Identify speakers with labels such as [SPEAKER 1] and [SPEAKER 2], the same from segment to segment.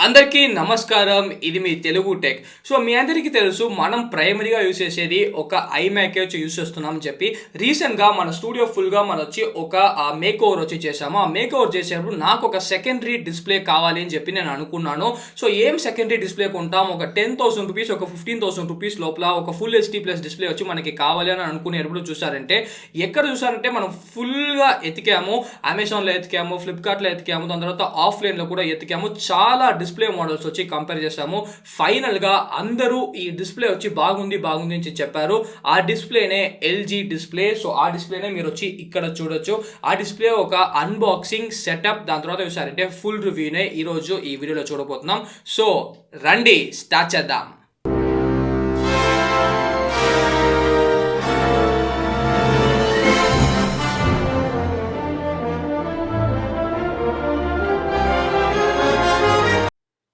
[SPEAKER 1] అందరికీ నమస్కారం. ఇది మీ తెలుగు టెక్. సో మీ అందరికీ తెలుసు మనం ప్రైమరీగా యూజ్ చేసేది ఒక ఐమ్యాక్ వచ్చి యూజ్ చేస్తున్నాం అని చెప్పి రీసెంట్గా మన స్టూడియో ఫుల్గా మనం వచ్చి ఒక మేక్ ఓవర్ వచ్చి చేసాము. ఆ మేక్ ఓవర్ చేసేటప్పుడు నాకు ఒక సెకండరీ డిస్ప్లే కావాలి అని చెప్పి నేను అనుకున్నాను. సో ఏం సెకండరీ డిస్ప్లే కొంటాం, ఒక 10,000 రూపీస్ ఒక 15,000 రూపీస్ లోపల ఒక ఫుల్ హెచ్డీ ప్లస్ డిస్ప్లే వచ్చి మనకి కావాలి అని అనుకునేటప్పుడు చూసారంటే ఎక్కడ చూసారంటే మనం ఫుల్గా ఎతికాము. అమెజాన్లో ఎతికాము, ఫ్లిప్కార్ట్లో ఎతికాము, దాని తర్వాత ఆఫ్లైన్లో కూడా ఎతికాము. చాలా డిస్ప్లే మోడల్స్ వచ్చి కంపేర్ చేసాము. ఫైనల్ గా అందరూ ఈ డిస్ప్లే వచ్చి బాగుంది అని చెప్పారు. ఆ డిస్ప్లేనే ఎల్జీ డిస్ప్లే. సో ఆ డిస్ప్లేనే మీరు వచ్చి ఇక్కడ చూడొచ్చు. ఆ డిస్ప్లే ఒక అన్బాక్సింగ్ సెటప్, దాని తర్వాత చూసారంటే ఫుల్ రివ్యూనే ఈ రోజు ఈ వీడియోలో చూడబోతున్నాం. సో రండి స్టార్ట్ చేద్దాం.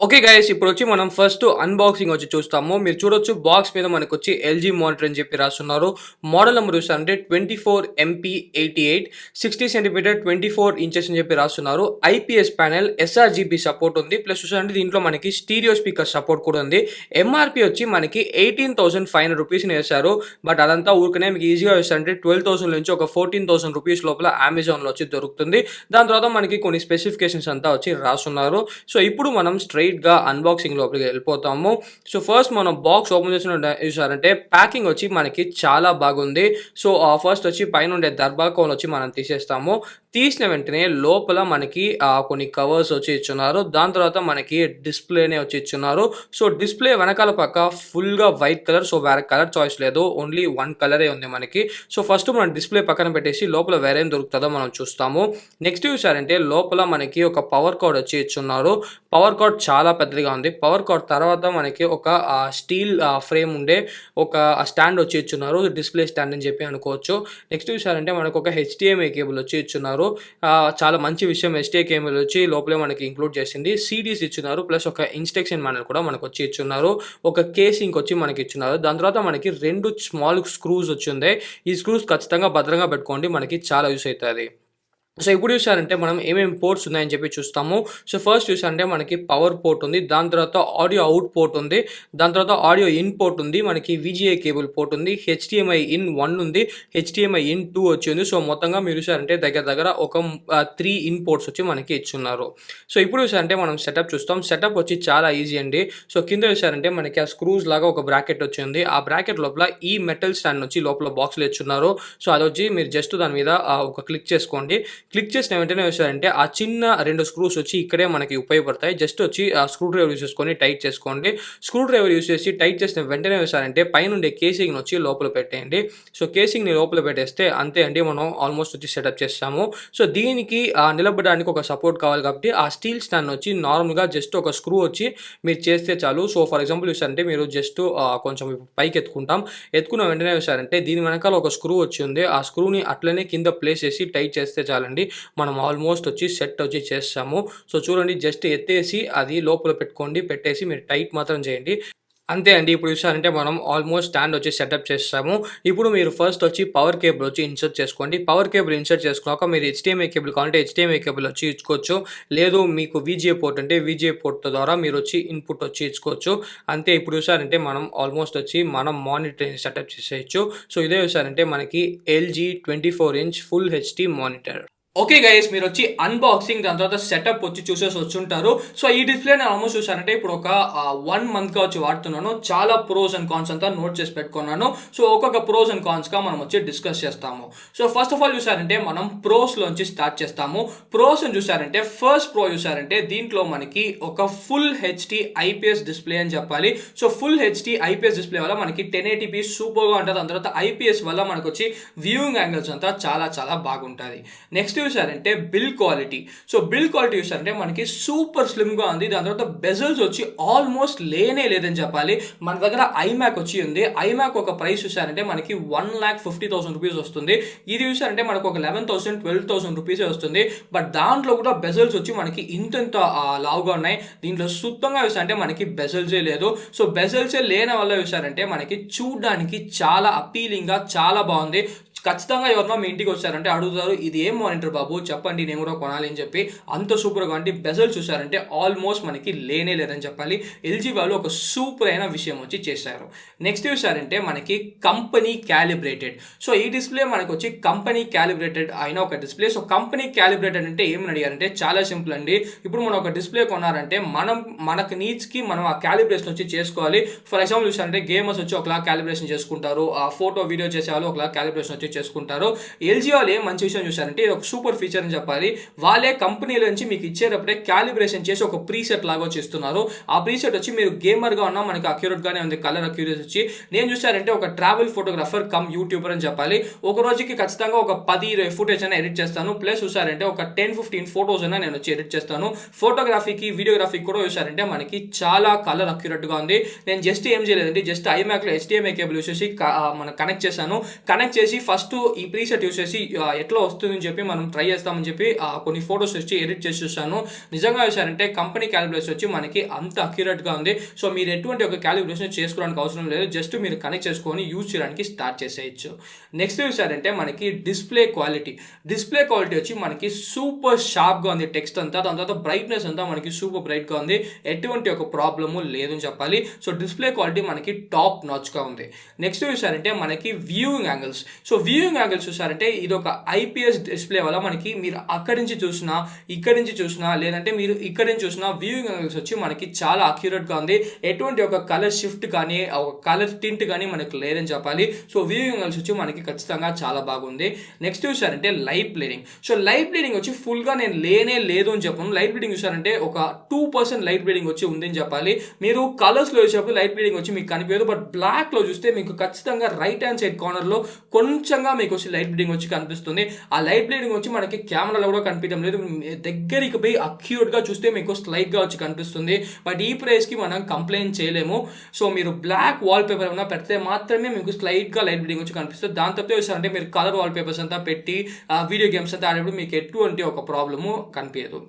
[SPEAKER 1] ఓకే గైస్, ఇప్పుడు వచ్చి మనం ఫస్ట్ అన్బాక్సింగ్ వచ్చి చూస్తాము. మీరు చూడొచ్చు బాక్స్ మీద మనకు వచ్చి ఎల్జీ మానిటర్ అని చెప్పి రాస్తున్నారు. మోడల్ నెంబర్ చూస్తారంటే 24MP88 60 సెంటీమీటర్ 24 ఇంచెస్ అని చెప్పి రాస్తున్నారు. ఐపీఎస్ ప్యానెల్, ఎస్ఆర్జీబీ సపోర్ట్ ఉంది. ప్లస్ చూసారంటే దీంట్లో మనకి స్టీరియో స్పీకర్ సపోర్ట్ కూడా ఉంది. ఎంఆర్పి వచ్చి మనకి 18,500 రూపీస్ వేశారు. బట్ అదంతా ఊరికనే మీకు ఈజీగా వేస్తారంటే 12,000 నుంచి ఒక 14,000 రూపీస్ లోపల అమెజాన్లో వచ్చి దొరుకుతుంది. దాని తర్వాత మనకి కొన్ని స్పెసిఫికేషన్స్ అంతా వచ్చి రాస్తున్నారు. సో ఇప్పుడు మనం స్ట్రైట్ గా అన్బాక్సింగ్ లోపలికి వెళ్ళిపోతాము. సో ఫస్ట్ మనం బాక్స్ ఓపెన్ చేసిన చూసారంటే ప్యాకింగ్ వచ్చి మనకి చాలా బాగుంది. సో ఫస్ట్ వచ్చి పైన ఉండే దర్బాకోన్ వచ్చి మనం తీసేస్తాము. తీసిన వెంటనే లోపల మనకి కొన్ని కవర్స్ వచ్చి ఇచ్చున్నారు. దాని తర్వాత మనకి డిస్ప్లేనే వచ్చి ఇచ్చున్నారు. సో డిస్ప్లే వెనకాల పక్క ఫుల్ గా వైట్ కలర్. సో వేరే కలర్ చాయిస్ లేదు, ఓన్లీ వన్ కలరే ఉంది మనకి. సో ఫస్ట్ మనం డిస్ప్లే పక్కన పెట్టేసి లోపల వేరేం దొరుకుతుందో మనం చూస్తాము. నెక్స్ట్ చూసారంటే లోపల మనకి ఒక పవర్ కార్డ్ వచ్చి ఇచ్చున్నారు. పవర్ కార్డ్ చాలా పెద్దదిగా ఉంది. పవర్ కార్డ్ తర్వాత మనకి ఒక స్టీల్ ఫ్రేమ్ ఉండే ఒక స్టాండ్ వచ్చి ఇచ్చున్నారు. డిస్ప్లే స్టాండ్ అని చెప్పి అనుకోవచ్చు. నెక్స్ట్ చూసారంటే మనకు ఒక హెచ్డిఎంఐ కేబుల్ వచ్చి ఇచ్చున్నారు. చాలా మంచి విషయం, హెచ్డిఎంఐ కేబుల్ వచ్చి లోపలే మనకి ఇంక్లూడ్ చేసింది. సిడీస్ ఇచ్చున్నారు, ప్లస్ ఒక ఇన్స్ట్రక్షన్ మాన్యువల్ కూడా మనకు వచ్చి ఇచ్చున్నారు. ఒక కేసింగ్ వచ్చి మనకి ఇచ్చున్నారు. దాని తర్వాత మనకి 2 స్మాల్ స్క్రూస్ వచ్చింది. ఈ స్క్రూస్ ఖచ్చితంగా భద్రంగా పెట్టుకోండి, మనకి చాలా యూస్ అవుతుంది. సో ఇప్పుడు చూసారంటే మనం ఏమేమి పోర్ట్స్ ఉన్నాయని చెప్పి చూస్తాము. సో ఫస్ట్ చూసారంటే మనకి పవర్ పోర్ట్ ఉంది, దాని తర్వాత ఆడియో అవుట్ పోర్ట్ ఉంది, దాని తర్వాత ఆడియో ఇన్ పోర్ట్ ఉంది, మనకి విజిఏ కేబుల్ పోర్ట్ ఉంది, హెచ్డిఎంఐ ఇన్ 1 ఉంది, హెచ్డిఎంఐ ఇన్ 2 వచ్చింది. సో మొత్తంగా మీరు చూసారంటే దగ్గర ఒక 3 ఇన్ పోర్ట్స్ వచ్చి మనకి ఇచ్చున్నారు. సో ఇప్పుడు చూసారంటే మనం సెటప్ చూస్తాం. సెటప్ వచ్చి చాలా ఈజీ అండి. సో కింద చూసారంటే మనకి ఆ స్క్రూస్ లాగా ఒక బ్రాకెట్ వచ్చింది. ఆ బ్రాకెట్ లోపల ఈ మెటల్ స్టాండ్ వచ్చి లోపల బాక్స్లో ఇచ్చున్నారు. సో అది వచ్చి మీరు జస్ట్ దాని మీద ఒక క్లిక్ చేసుకోండి. క్లిక్ చేసిన వెంటనే వచ్చారంటే ఆ చిన్న 2 స్క్రూస్ వచ్చి ఇక్కడే మనకి ఉపయోగపడతాయి. జస్ట్ వచ్చి ఆ స్క్రూ డ్రైవర్ యూస్ చేసుకొని టైట్ చేసుకోండి. స్క్రూ డ్రైవర్ యూస్ చేసి టైట్ చేసిన వెంటనే వచ్చారంటే పైన ఉండే కేసింగ్ వచ్చి లోపల పెట్టేయండి. సో కేసింగ్ని లోపల పెట్టేస్తే అంతే అండి, మనం ఆల్మోస్ట్ వచ్చి సెటప్ చేస్తాము. సో దీనికి నిలబడడానికి ఒక సపోర్ట్ కావాలి కాబట్టి ఆ స్టీల్ స్టాండ్ వచ్చి నార్మల్గా జస్ట్ ఒక స్క్రూ వచ్చి మీరు చేస్తే చాలు. సో ఫర్ ఎగ్జాంపుల్ చూసారంటే మీరు జస్ట్ కొంచెం పైకి ఎత్తుకున్న వెంటనే చూసారంటే దీని వెనకాల ఒక స్క్రూ వచ్చి ఉంది. ఆ స్క్రూని అట్లనే కింద ప్లేస్ చేసి టైట్ చేస్తే చాలండి, మనం ఆల్మోస్ట్ వచ్చి సెట్ వచ్చి చేస్తాము. సో చూడండి, జస్ట్ ఎత్తేసి అది లోపల పెట్టేసి మీరు టైట్ మాత్రం చేయండి, అంతే అండి. ఇప్పుడు చూసారంటే మనం ఆల్మోస్ట్ స్టాండ్ వచ్చి సెటప్ చేస్తాము. ఇప్పుడు మీరు ఫస్ట్ వచ్చి పవర్ కేబుల్ వచ్చి ఇన్సర్ట్ చేసుకోండి. పవర్ కేబుల్ ఇన్సర్ట్ చేసుకున్నాక మీరు హెచ్డిఎంఐ కేబుల్ కావాలంటే హెచ్డిఎంఐ కేబుల్ వచ్చి ఇచ్చుకోవచ్చు, లేదు మీకు విజిఏ పోర్ట్ అంటే విజిఏ పోర్ట్ ద్వారా మీరు వచ్చి ఇన్పుట్ వచ్చి ఇచ్చుకోవచ్చు, అంతే. ఇప్పుడు చూసారంటే మనం ఆల్మోస్ట్ వచ్చి మనం మానిటర్ సెటప్ చేసేయచ్చు. సో ఇదే చూసారంటే మనకి LG 24 inch full HD monitor. Okay guys, మీరు వచ్చి అన్బాక్సింగ్ దాని తర్వాత సెటప్ వచ్చి చూసేసి వచ్చుంటారు. సో ఈ డిస్ప్లే నేను ఆల్మోస్ట్ చూసానంటే ఇప్పుడు ఒక 1 మంత్గా వచ్చి వాడుతున్నాను. చాలా ప్రోస్ అండ్ కాన్స్ అంతా నోట్ చేసి పెట్టుకున్నాను. సో ఒక్కొక్క ప్రోస్ అండ్ కాన్స్గా మనం వచ్చి డిస్కస్ చేస్తాము. సో ఫస్ట్ ఆఫ్ ఆల్ చూసారంటే మనం ప్రోస్లోంచి స్టార్ట్ చేస్తాము. ప్రోస్ అని చూసారంటే ఫస్ట్ ప్రో చూసారంటే దీంట్లో మనకి ఒక ఫుల్ హెచ్డి ఐపీఎస్ డిస్ప్లే అని చెప్పాలి. So full HD IPS display వల్ల మనకి 1080p సూపర్గా ఉంటుంది. దాని తర్వాత ఐపీఎస్ వల్ల మనకు వచ్చి వ్యూయింగ్ యాంగిల్స్ అంతా చాలా బాగుంటుంది. నెక్స్ట్ చూసారంటే bill quality. So bill quality చూసారంటే మనకి సూపర్ స్లిమ్ గా ఉంది. దాని తర్వాత బెజల్స్ వచ్చి ఆల్మోస్ట్ లేదని చెప్పాలి. మన దగ్గర ఐమ్యాక్ వచ్చి ఉంది. ఐమ్యాక్ ఒక ప్రైస్ చూసారంటే మనకి 1,50,000 రూపీస్ వస్తుంది. ఇది చూసారంటే మనకు ఒక 11,000 12,000 రూపీస్ వస్తుంది. బట్ దాంట్లో కూడా బెజల్స్ వచ్చి మనకి ఇంత లావుగా ఉన్నాయి. దీంట్లో శుద్ధంగా చూసారంటే మనకి బెజల్సే లేదు. సో బెజల్సే లేని వల్ల చూసారంటే మనకి చూడడానికి చాలా అపీలింగ్ గా చాలా బాగుంది. ఖచ్చితంగా ఎవరినో మీ ఇంటికి వచ్చారంటే అడుగుతారు, ఇది ఏం మానిటర్ బాబు చెప్పండి, నేను కూడా కొనాలి అని చెప్పి. అంత సూపర్గా అంటే బెజల్ చూసారంటే ఆల్మోస్ట్ మనకి లేనే లేదని చెప్పాలి. ఎల్జీ వాళ్ళు ఒక సూపర్ అయిన విషయం వచ్చి చేశారు. నెక్స్ట్ చూసారంటే మనకి కంపెనీ క్యాలిబ్రేటెడ్. సో ఈ డిస్ప్లే మనకు వచ్చి కంపెనీ క్యాలిబ్రేటెడ్ అయిన ఒక డిస్ప్లే. సో కంపెనీ క్యాలిబ్రేటెడ్ అంటే ఏమని అడిగారంటే చాలా సింపుల్ అండి. ఇప్పుడు మనం ఒక డిస్ప్లే కొన్నారంటే మనకు నీడ్స్కి మనం ఆ క్యాలిబ్రేషన్ వచ్చి చేసుకోవాలి. ఫర్ ఎగ్జాంపుల్ చూసారంటే గేమర్స్ వచ్చి ఒకలా క్యాలిబ్రేషన్ చేసుకుంటారు, ఆ ఫోటో వీడియో చేసే వాళ్ళు ఒకలా క్యాలిబ్రేషన్ వచ్చి చేసుకుంటారు. ఎల్జీ వాళ్ళు ఏం మంచి విషయం చూసారంటే ఇది ఒక సూపర్ ఫీచర్ అని చెప్పాలి. వాళ్ళే కంపెనీల నుంచి మీకు ఇచ్చేటప్పుడే క్యాలిబ్రేషన్ చేసి ఒక ప్రీసెట్ లాగా వచ్చి ఇస్తున్నారు. ఆ ప్రీసెట్ వచ్చి మీరు గేమర్గా ఉన్నా మనకి అక్యూరేట్ గానే ఉంది, కలర్ అక్యూరేట్ వచ్చి. నేను చూసారంటే ఒక ట్రావెల్ ఫోటోగ్రాఫర్ కమ్ యూట్యూబర్ అని చెప్పాలి. ఒక రోజుకి ఖచ్చితంగా ఒక 10-20 ఫుటేజ్ అయినా ఎడిట్ చేస్తాను. ప్లస్ చూసారంటే ఒక 10-15 ఫోటోస్ అయినా నేను వచ్చి ఎడిట్ చేస్తాను. ఫోటోగ్రఫీకి వీడియోగ్రఫీకి కూడా చూసారంటే మనకి చాలా కలర్ అక్యూరేట్ గా ఉంది. నేను జస్ట్ ఏం చేయలేదండి, జస్ట్ ఐమాక్ లో HDMI కేబుల్ యూస్ చేసి మనం కనెక్ట్ చేశాను. కనెక్ట్ చేసి ఫస్ట్ ఈ ప్రీసెట్ యూస్ చేసి ఎట్లా వస్తుందని చెప్పి మనం ట్రై చేస్తామని చెప్పి కొన్ని ఫోటోస్ వచ్చి ఎడిట్ చేసి చూసాను. నిజంగా చూసారంటే కంపెనీ క్యాలిబ్రేషన్ వచ్చి మనకి అంత అక్యురేట్ గా ఉంది. సో మీరు ఎటువంటి ఒక క్యాలిబ్రేషన్ చేసుకోవడానికి అవసరం లేదు, జస్ట్ మీరు కనెక్ట్ చేసుకొని యూజ్ చేయడానికి స్టార్ట్ చేసేయచ్చు. నెక్స్ట్ చూసారంటే మనకి డిస్ప్లే క్వాలిటీ వచ్చి మనకి సూపర్ షార్ప్ గా ఉంది. టెక్స్ట్ అంతా, దాని తర్వాత బ్రైట్నెస్ అంతా మనకి సూపర్ బ్రైట్ గా ఉంది. ఎటువంటి ఒక ప్రాబ్లము లేదని చెప్పాలి. సో డిస్ప్లే క్వాలిటీ మనకి టాప్ నాచ్ గా ఉంది. నెక్స్ట్ చూసారంటే మనకి viewing angles. So viewing angles చూసారంటే ఇది ఒక IPS డిస్ప్లే వల్ల మనకి మీరు అక్కడి నుంచి చూసినా, ఇక్కడి నుంచి చూసినా, లేదంటే మీరు ఇక్కడి నుంచి చూసినా వ్యూయింగ్ యాంగిల్స్ వచ్చి మనకి చాలా అక్యురేట్ గా ఉంది. ఎటువంటి ఒక కలర్ షిఫ్ట్ కానీ ఒక కలర్ టింట్ కానీ మనకి లేదని చెప్పాలి. సో వ్యూయింగ్ యాంగిల్స్ వచ్చి మనకి ఖచ్చితంగా చాలా బాగుంది. నెక్స్ట్ చూసారంటే light bleeding. So light bleeding వచ్చి ఫుల్ గా నేను లేదు అని చెప్పను. లైట్ బ్లీడింగ్ చూసారంటే ఒక 2% లైట్ బ్లీడింగ్ వచ్చి ఉందని చెప్పాలి. మీరు కలర్స్ లో చూసేప్పుడు లైట్ బ్లీడింగ్ వచ్చి మీకు కనిపించదు, బట్ బ్లాక్ లో చూస్తే మీకు ఖచ్చితంగా రైట్ హ్యాండ్ సైడ్ కార్నర్ లో కొంచెంగా మీకు వచ్చి లైట్ బ్లీడింగ్ వచ్చి కనిపిస్తుంది. ఆ లైట్ బ్లీడింగ్ వచ్చి మనకి కెమెరాలో కూడా కనిపించడం లేదు, దగ్గరికి పోయి అక్యూరేట్ గా చూస్తే మీకు స్లైట్ గా వచ్చి కనిపిస్తుంది. బట్ ఈ ప్రైస్ కి మనం కంప్లైంట్ చేయలేము. సో మీరు బ్లాక్ వాల్ పేపర్ ఏమైనా పెడితే మాత్రమే మీకు స్లైట్ గా లైట్ బ్లీడింగ్ వచ్చి కనిపిస్తుంది. దాని తప్ప అంటే మీరు కలర్ వాల్ పేపర్స్ అంతా పెట్టి వీడియో గేమ్స్ అంతా ఆడేప్పుడు మీకు ఎటువంటి ఒక ప్రాబ్లము కనిపించదు.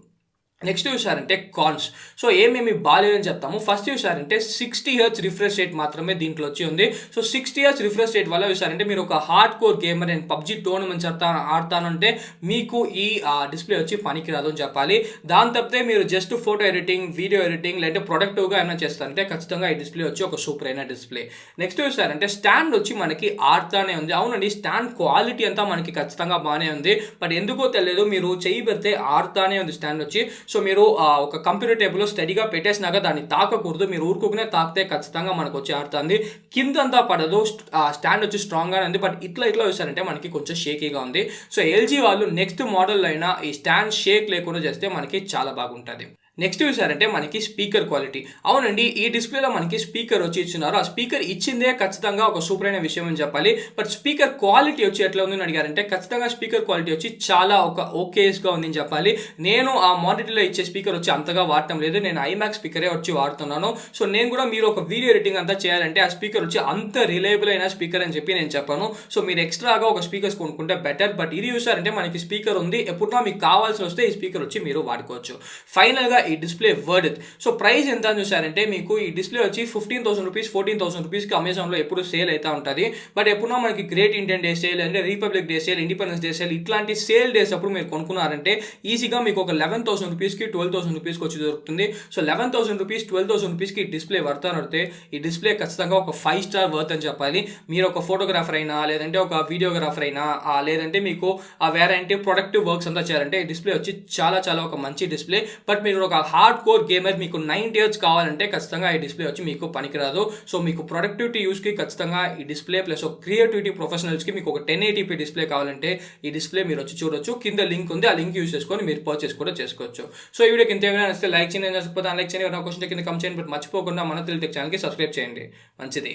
[SPEAKER 1] నెక్స్ట్ చూసారంటే కాన్స్. సో ఏమేమి బాగాలేదని చెప్తాము. ఫస్ట్ చూసారంటే 60 Hz రిఫ్రెష్ రేట్ మాత్రమే దీంట్లో వచ్చి ఉంది. సో 60 Hz రిఫ్రెష్ రేట్ వల్ల చూసారంటే మీరు ఒక hard core gamer and PUBG tournaments ఆడతానంటే మీకు ఈ డిస్ప్లే వచ్చి పనికిరాదు అని చెప్పాలి. దాని తప్పితే మీరు just photo editing, video editing లేదంటే ప్రొడక్టివ్గా ఏమైనా చేస్తారంటే ఖచ్చితంగా ఈ డిస్ప్లే వచ్చి ఒక సూపర్ అయిన డిస్ప్లే. నెక్స్ట్ చూసారంటే స్టాండ్ వచ్చి మనకి ఆడుతానే ఉంది. అవునండి, స్టాండ్ క్వాలిటీ అంతా మనకి ఖచ్చితంగా బాగానే ఉంది, బట్ ఎందుకో తెలియదు మీరు చెయ్యి పెడితే ఆడుతానే ఉంది స్టాండ్ వచ్చి. సో మీరు ఒక కంప్యూటర్ టేబుల్లో స్టడీగా పెట్టేసినాక దాన్ని తాకకూడదు, మీరు ఊరుకునే తాకితే ఖచ్చితంగా మనకు వచ్చి ఆడుతుంది. కిందంతా పడదు, స్టాండ్ వచ్చి స్ట్రాంగ్ గానే ఉంది, బట్ ఇట్లా చూసారంటే మనకి కొంచెం షేకీగా ఉంది. సో ఎల్జీ వాళ్ళు నెక్స్ట్ మోడల్ అయినా ఈ స్టాండ్ షేక్ లేకుండా చేస్తే మనకి చాలా బాగుంటుంది. నెక్స్ట్ చూసారంటే మనకి స్పీకర్ క్వాలిటీ. అవునండి, ఈ డిస్ప్లేలో మనకి స్పీకర్ వచ్చి ఇచ్చినారు. ఆ స్పీకర్ ఇచ్చిందే ఖచ్చితంగా ఒక సూపర్ అయిన విషయం అని చెప్పాలి. బట్ స్పీకర్ క్వాలిటీ వచ్చి ఎట్లా ఉందని అడిగారంటే ఖచ్చితంగా స్పీకర్ క్వాలిటీ వచ్చి చాలా ఒక ఓకేస్గా ఉందని చెప్పాలి. నేను ఆ మానిటర్లో ఇచ్చే స్పీకర్ వచ్చి అంతగా వాడటం లేదు, నేను ఐమాక్ స్పీకరే వచ్చి వాడుతున్నాను. సో నేను కూడా మీరు ఒక వీడియో ఎడిటింగ్ అంతా చేయాలంటే ఆ స్పీకర్ వచ్చి అంత రిలయబుల్ అయిన స్పీకర్ అని చెప్పి నేను చెప్పాను. సో మీరు ఎక్స్ట్రాగా ఒక స్పీకర్స్ కొనుక్కుంటే బెటర్. బట్ ఇది చూసారంటే మనకి స్పీకర్ ఉంది, ఎప్పుడన్నా మీకు కావాల్సి వస్తే ఈ స్పీకర్ వచ్చి మీరు వాడుకోవచ్చు. ఫైనల్గా ఈ డిస్ప్లే వర్త్. సో ప్రైస్ ఎంత అని చూసారంటే మీకు ఈ డిస్ప్లే వచ్చి 15,000 రూపీస్ 14,000 రూపీస్కి అమెజాన్లో ఎప్పుడు సేల్ అవుతా ఉంటుంది. బట్ ఎప్పుడన్నా మనకి గ్రేట్ ఇండియన్ డే సేల్ అంటే republic day sale, independence day sale ఇట్లాంటి సేల్ డేస్ అప్పుడు మీరు కొనుక్కున్నారంటే ఈజీగా మీకు ఒక 11,000 రూపీస్కి 12,000 రూపీస్కి వచ్చి దొరుకుతుంది. సో 11,000 రూపీస్ 12,000 రూపీస్కి ఈ డిస్ప్లే వర్త్ అని అడితే ఈ డిస్ప్లే ఖచ్చితంగా ఒక 5 స్టార్ వర్త్ అని చెప్పాలి. మీరు ఒక ఫోటోగ్రాఫర్ అయినా లేదంటే ఒక వీడియోగ్రాఫర్ అయినా లేదంటే మీకు వేరే అంటే ప్రొడక్టివ్ వర్క్స్ అంతా చేయాలంటే ఈ డిస్ప్లే వచ్చి చాలా ఒక మంచి డిస్ప్లే. బట్ మీరు ఒక హార్డ్ కోర్ గేమర్ మీకు 90 Hz కావాలంటే ఖచ్చితంగా ఈ డిస్ప్లే వచ్చి మీకు పనికిరాదు. సో మీకు ప్రొడక్టివిటీ యూస్కి ఖచ్చితంగా ఈ డిస్ప్లే ప్లస్ క్రియేటివిటీ ప్రొఫెషనల్స్కి మీకు ఒక 1080p డిస్ప్లే కావాలంటే ఈ డిస్ప్లే మీరు వచ్చి చూడొచ్చు. కింద లింక్ ఉంది, ఆ లింక్ యూస్ చేసుకొని మీరు పర్చేస్ కూడా చేసుకోవచ్చు. సో ఈ వీడియోకి ఇంత ఏమైనా నచ్చితే లైక్ చేయండి, నచ్చకపోతే అన్లైక్ చేయండి. క్వశ్చన్ కింద కమెంట్ చేయండి. బట్ మర్చిపోకుండా మన తెలుగు టెక్ ఛానల్కి సబ్స్క్రైబ్ చేయండి. మంచిది.